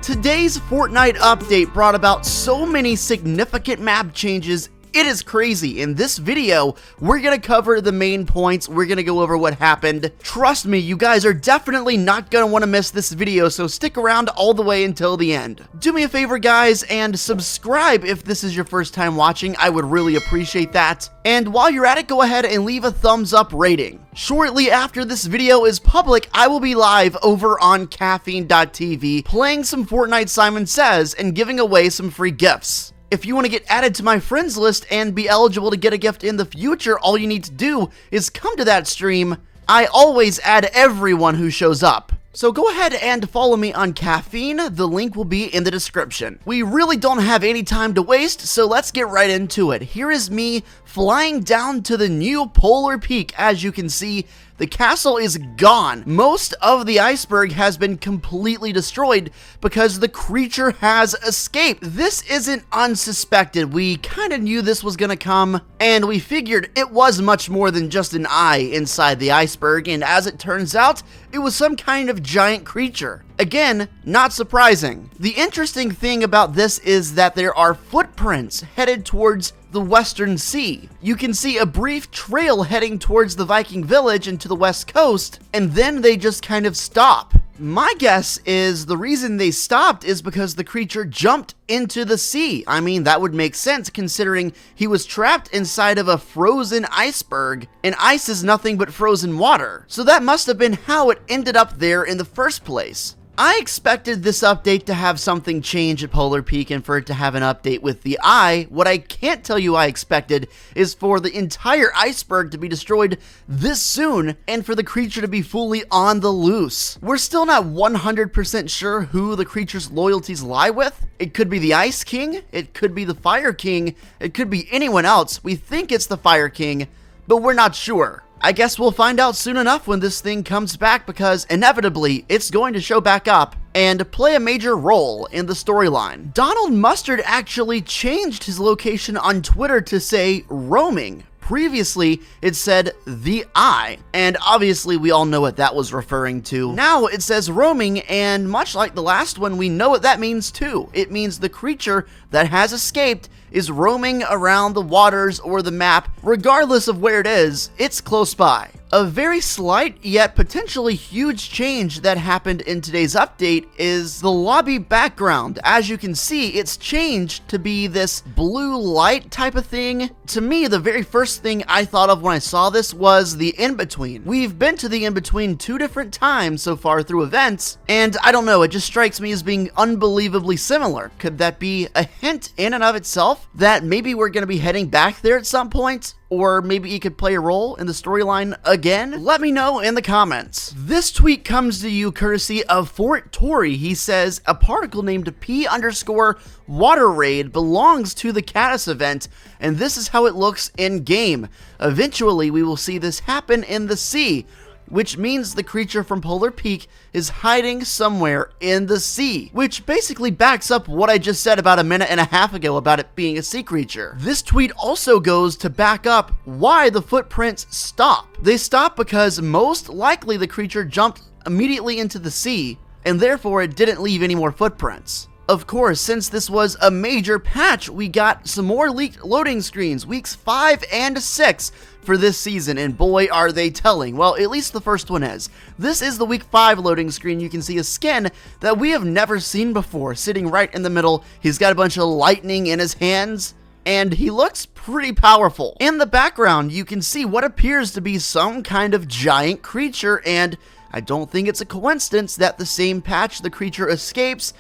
Today's Fortnite update brought about so many significant map changes. It is crazy. In this video, we're gonna cover the main points. We're gonna go over what happened. Trust me, you guys are definitely not gonna want to miss this video, so stick around all the way until the end. Do me a favor, guys, and subscribe if this is your first time watching. I would really appreciate that. And while you're at it, go ahead and leave a thumbs up rating. Shortly after this video is public, I will be live over on caffeine.tv playing some Fortnite Simon Says and giving away some free gifts. If you want to get added to my friends list and be eligible to get a gift in the future, all you need to do is come to that stream. I always add everyone who shows up. So go ahead and follow me on Caffeine. The link will be in the description. We really don't have any time to waste, so let's get right into it. Here is me flying down to the new polar peak. As you can see, the castle is gone. Most of the iceberg has been completely destroyed because the creature has escaped. This isn't unsuspected. We kind of knew this was gonna come, and we figured it was much more than just an eye inside the iceberg, and as it turns out, it was some kind of giant creature. Again, not surprising. The interesting thing about this is that there are footprints headed towards the Western Sea. You can see a brief trail heading towards the Viking village and to the west coast, and then they just kind of stop. My guess is the reason they stopped is because the creature jumped into the sea. I mean, that would make sense considering he was trapped inside of a frozen iceberg, and ice is nothing but frozen water. So that must have been how it ended up there in the first place. I expected this update to have something change at Polar Peak and for it to have an update with the eye. What I can't tell you I expected is for the entire iceberg to be destroyed this soon and for the creature to be fully on the loose. We're still not 100% sure who the creature's loyalties lie with. It could be the Ice King, it could be the Fire King, it could be anyone else. We think it's the Fire King, but we're not sure. I guess we'll find out soon enough when this thing comes back, because inevitably it's going to show back up and play a major role in the storyline. Donald Mustard actually changed his location on Twitter to say roaming. Previously, it said the eye, and obviously we all know what that was referring to. Now it says roaming, and much like the last one, we know what that means too. It means the creature that has escaped is roaming around the waters or the map. Regardless of where it is, it's close by. A very slight yet potentially huge change that happened in today's update is the lobby background. As you can see, it's changed to be this blue light type of thing. To me, the very first thing I thought of when I saw this was the in-between. We've been to the in-between 2 different times so far through events, and I don't know, it just strikes me as being unbelievably similar. Could that be a hint in and of itself that maybe we're going to be heading back there at some point? Or maybe he could play a role in the storyline again? Let me know in the comments. This tweet comes to you courtesy of Fort Tory. He says, a particle named P_Water Raid belongs to the Caddis event, and this is how it looks in game. Eventually, we will see this happen in the sea, which means the creature from Polar Peak is hiding somewhere in the sea, which basically backs up what I just said about a minute and a half ago about it being a sea creature. This tweet also goes to back up why the footprints stop. They stop because most likely the creature jumped immediately into the sea, and therefore it didn't leave any more footprints. Of course, since this was a major patch, we got some more leaked loading screens, weeks 5 and 6 for this season, and boy are they telling. Well, at least the first one is. This is the week 5 loading screen. You can see a skin that we have never seen before, sitting right in the middle. He's got a bunch of lightning in his hands, and he looks pretty powerful. In the background, you can see what appears to be some kind of giant creature, and I don't think it's a coincidence that the same patch the creature escapes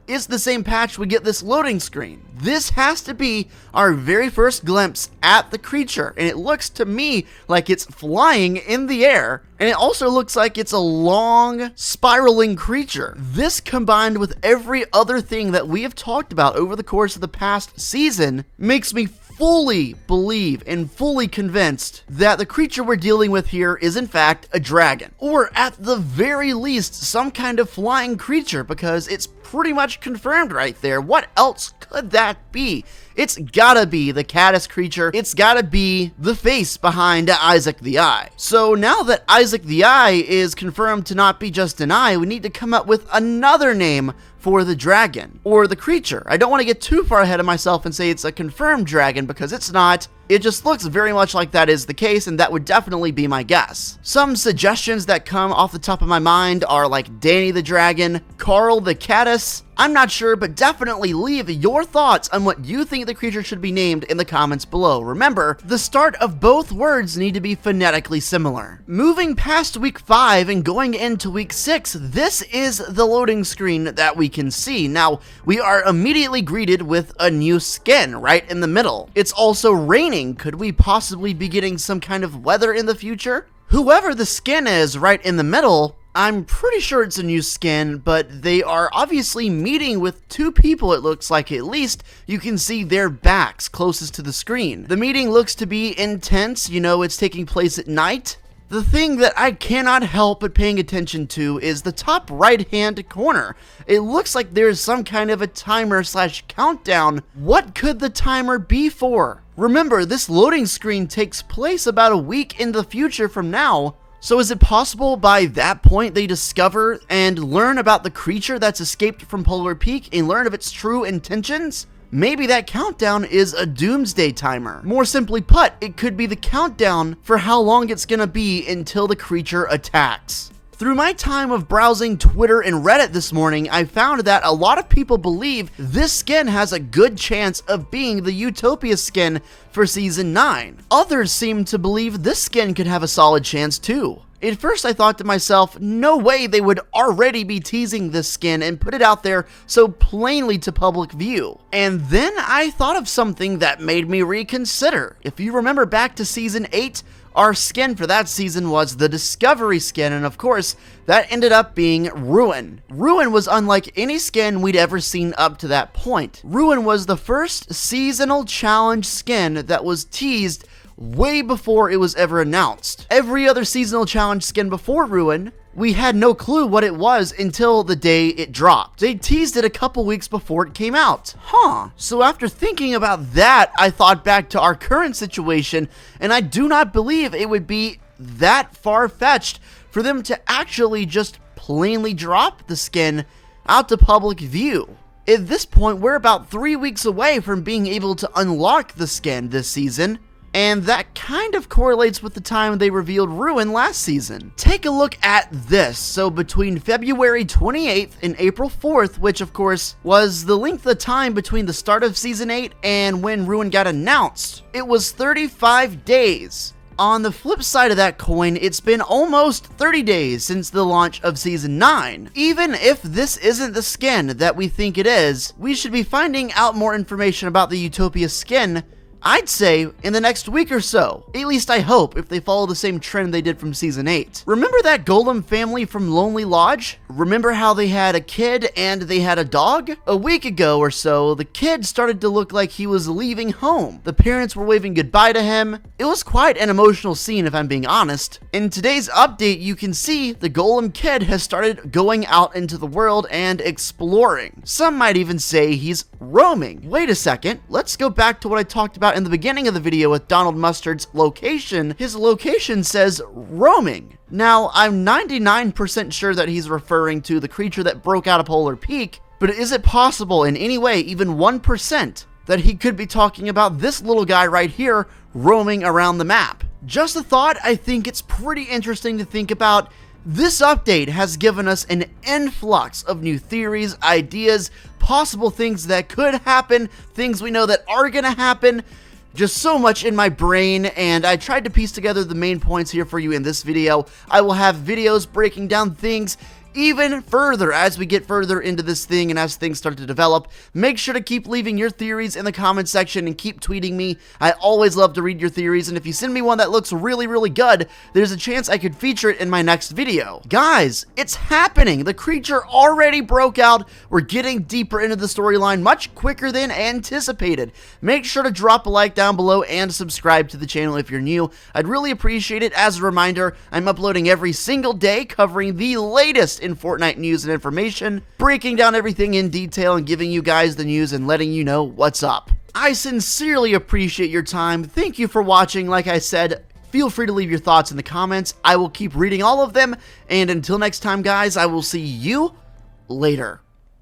is the same patch we get this loading screen. This has to be our very first glimpse at the creature, and it looks to me like it's flying in the air, and it also looks like it's a long, spiraling creature. This, combined with every other thing that we have talked about over the course of the past season, makes me fully believe and fully convinced that the creature we're dealing with here is in fact a dragon, or at the very least some kind of flying creature, because it's pretty much confirmed right there. What else could that be? It's gotta be the caddis creature. It's gotta be the face behind Isaac the Eye. So now that Isaac the Eye is confirmed to not be just an eye, we need to come up with another name for the dragon, or the creature. I don't want to get too far ahead of myself and say it's a confirmed dragon, because it's not. It just looks very much like that is the case, and that would definitely be my guess. Some suggestions that come off the top of my mind are like Danny the Dragon, Carl the Caddis. I'm not sure, but definitely leave your thoughts on what you think the creature should be named in the comments below. Remember, the start of both words need to be phonetically similar. Moving past week 5 and going into week 6, this is the loading screen that we can see. Now, we are immediately greeted with a new skin right in the middle. It's also raining. Could we possibly be getting some kind of weather in the future? Whoever the skin is right in the middle, I'm pretty sure it's a new skin, but they are obviously meeting with two people, it looks like. At least you can see their backs closest to the screen. The meeting looks to be intense, you know, it's taking place at night. The thing that I cannot help but paying attention to is the top right-hand corner. It looks like there's some kind of a timer / countdown. What could the timer be for? Remember, this loading screen takes place about a week in the future from now. So is it possible by that point they discover and learn about the creature that's escaped from Polar Peak and learn of its true intentions? Maybe that countdown is a doomsday timer. More simply put, it could be the countdown for how long it's gonna be until the creature attacks. Through my time of browsing Twitter and Reddit this morning, I found that a lot of people believe this skin has a good chance of being the Utopia skin for Season 9. Others seem to believe this skin could have a solid chance too. At first I thought to myself, no way they would already be teasing this skin and put it out there so plainly to public view. And then I thought of something that made me reconsider. If you remember back to Season 8, our skin for that season was the Discovery skin, and of course, that ended up being Ruin. Ruin was unlike any skin we'd ever seen up to that point. Ruin was the first seasonal challenge skin that was teased way before it was ever announced. Every other seasonal challenge skin before Ruin, we had no clue what it was until the day it dropped. They teased it a couple weeks before it came out. So after thinking about that, I thought back to our current situation, and I do not believe it would be that far-fetched for them to actually just plainly drop the skin out to public view. At this point, we're about 3 weeks away from being able to unlock the skin this season, and that kind of correlates with the time they revealed Ruin last season. Take a look at this. So between February 28th and April 4th, which of course was the length of time between the start of Season 8 and when Ruin got announced, it was 35 days. On the flip side of that coin, it's been almost 30 days since the launch of Season 9. Even if this isn't the skin that we think it is, we should be finding out more information about the Utopia skin, I'd say, in the next week or so. At least I hope, if they follow the same trend they did from Season 8. Remember that golem family from Lonely Lodge? Remember how they had a kid and they had a dog? A week ago or so, the kid started to look like he was leaving home. The parents were waving goodbye to him. It was quite an emotional scene, if I'm being honest. In today's update, you can see the golem kid has started going out into the world and exploring. Some might even say he's roaming. Wait a second, let's go back to what I talked about in the beginning of the video with Donald Mustard's location. His location says roaming. Now, I'm 99% sure that he's referring to the creature that broke out of Polar Peak, but is it possible in any way, even 1%, that he could be talking about this little guy right here roaming around the map? Just a thought. I think it's pretty interesting to think about. This update has given us an influx of new theories, ideas, possible things that could happen, things we know that are gonna happen. Just so much in my brain, and I tried to piece together the main points here for you in this video. I will have videos breaking down things even further as we get further into this thing and as things start to develop. Make sure to keep leaving your theories in the comment section and keep tweeting me. I always love to read your theories, and if you send me one that looks really, really good, there's a chance I could feature it in my next video. Guys, it's happening! The creature already broke out. We're getting deeper into the storyline much quicker than anticipated. Make sure to drop a like down below and subscribe to the channel if you're new. I'd really appreciate it. As a reminder, I'm uploading every single day covering the latest in Fortnite news and information, breaking down everything in detail and giving you guys the news and letting you know what's up. I sincerely appreciate your time. Thank you for watching. Like I said, feel free to leave your thoughts in the comments. I will keep reading all of them, and until next time, guys, I will see you later.